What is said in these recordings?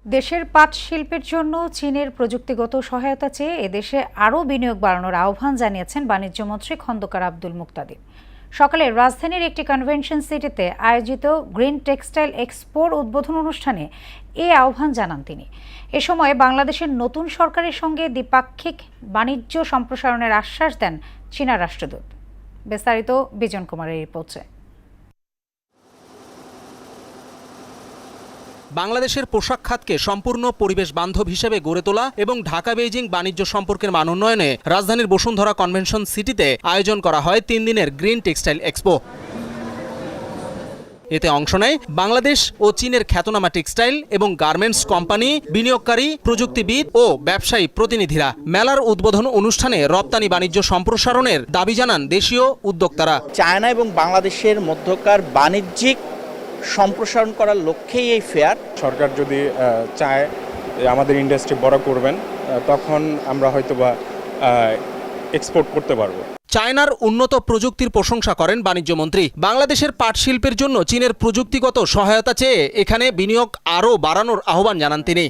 দেশের পাট শিল্পের জন্য চীনের প্রযুক্তিগত সহায়তা চেয়ে এদেশে আরও বিনিয়োগ বাড়ানোর আহ্বান জানিয়েছেন বাণিজ্যমন্ত্রী খন্দকার আব্দুল মুক্তাদির। সকালে রাজধানীর একটি কনভেনশন সিটিতে আয়োজিত গ্রিন টেক্সটাইল এক্সপোর উদ্বোধন অনুষ্ঠানে এই আহ্বান জানান তিনি। এ সময় বাংলাদেশের নতুন সরকারের সঙ্গে দ্বিপাক্ষিক বাণিজ্য সম্প্রসারণের আশ্বাস দেন চীনা রাষ্ট্রদূত। বিস্তারিত বিজন কুমারের রিপোর্টে। বাংলাদেশের পোশাক খাতকে সম্পূর্ণ পরিবেশ বান্ধব হিসেবে গড়ে তোলা এবং ঢাকা বেইজিং বাণিজ্য সম্পর্কের মান উন্নয়নে রাজধানীর বসুন্ধরা কনভেনশন সিটিতে আয়োজন করা হয় 3 দিনের গ্রিন টেক্সটাইল এক্সপো। এতে অংশ নেয় বাংলাদেশ ও চীনের খ্যাতনামা টেক্সটাইল এবং গার্মেন্টস কোম্পানি, বিনিয়োগকারী, প্রযুক্তিবিদ ও ব্যবসায়ী প্রতিনিধিরা। মেলার উদ্বোধন অনুষ্ঠানে রপ্তানি বাণিজ্য সম্প্রসারণের দাবি জানান দেশীয় উদ্যোক্তারা। চায়না এবং বাংলাদেশের মধ্যকার বাণিজ্যিক সম্প্রসারণ করার লক্ষ্যেই এই ফেয়ার। সরকার যদি চায় আমাদের ইন্ডাস্ট্রি বড় করবেন, তখন আমরা হয়তোবা এক্সপোর্ট করতে পারবো। চায়নার উন্নত প্রযুক্তির প্রশংসা করেন বাণিজ্যমন্ত্রী। বাংলাদেশের পাট শিল্পের জন্য চীনের প্রযুক্তিগত সহায়তা চেয়ে এখানে বিনিয়োগ আরও বাড়ানোর আহ্বান জানান তিনি।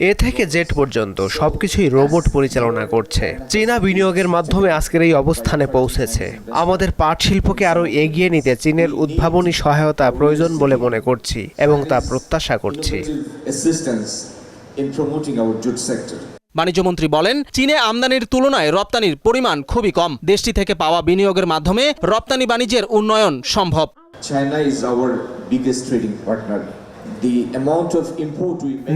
এ থেকে জেড পর্যন্ত সবকিছুই রোবট পরিচালনা করছে। চীনা বিনিয়োগের মাধ্যমে আজকের এই অবস্থানে পৌঁছেছে। আমাদের পাট শিল্পকে আরও এগিয়ে নিতে চীনের উদ্ভাবনী সহায়তা প্রয়োজন বলে মনে করছি এবং তা প্রত্যাশা করছি। বাণিজ্যমন্ত্রী বলেন, চীনে আমদানির তুলনায় রপ্তানির পরিমাণ খুবই কম। দেশটি থেকে পাওয়া বিনিয়োগের মাধ্যমে রপ্তানি বাণিজ্যের উন্নয়ন সম্ভব।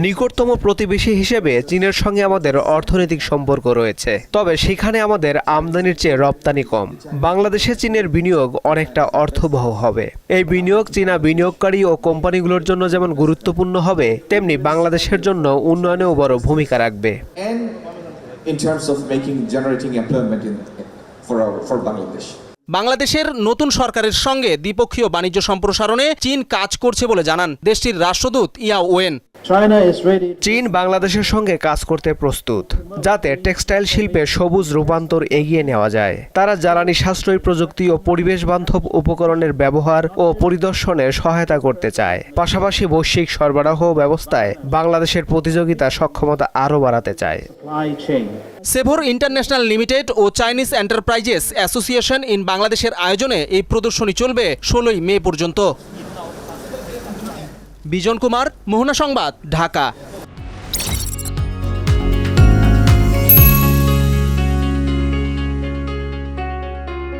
নিকটতম প্রতিবেশী হিসেবে চীনের সঙ্গে আমাদের অর্থনৈতিক সম্পর্ক রয়েছে, তবে সেখানে আমাদের আমদানির চেয়ে রপ্তানি কম। বাংলাদেশে চীনের বিনিয়োগ অনেকটা অর্থবহ হবে। এই বিনিয়োগ চীনা বিনিয়োগকারী ও কোম্পানিগুলোর জন্য যেমন গুরুত্বপূর্ণ হবে, তেমনি বাংলাদেশের জন্য উন্নয়নেও বড় ভূমিকা রাখবে। বাংলাদেশের নতুন সরকারের সঙ্গে দ্বিপক্ষীয় বাণিজ্য সম্প্রসারণে চীন কাজ করছে বলে জানান দেশটির রাষ্ট্রদূত ইয়া ওয়েন। চীন বাংলাদেশের সঙ্গে কাজ করতে প্রস্তুত, যাতে টেক্সটাইল শিল্পে সবুজ রূপান্তর এগিয়ে নেওয়া যায়। তারা জ্বালানি সাশ্রয়ী প্রযুক্তি ও পরিবেশ বান্ধব উপকরণের ব্যবহার ও পরিদর্শনে সহায়তা করতে চায়। পাশাপাশি বৈশ্বিক সরবরাহ ব্যবস্থায় বাংলাদেশের প্রতিযোগিতা সক্ষমতা আরও বাড়াতে চায়। সেভর ইন্টারন্যাশনাল লিমিটেড ও চাইনিজ এন্টারপ্রাইজেস অ্যাসোসিয়েশন ইন বাংলাদেশের আয়োজনে এই প্রদর্শনী চলবে 16 মে পর্যন্ত। বিজন কুমার, মোহনা সংবাদ, ঢাকা।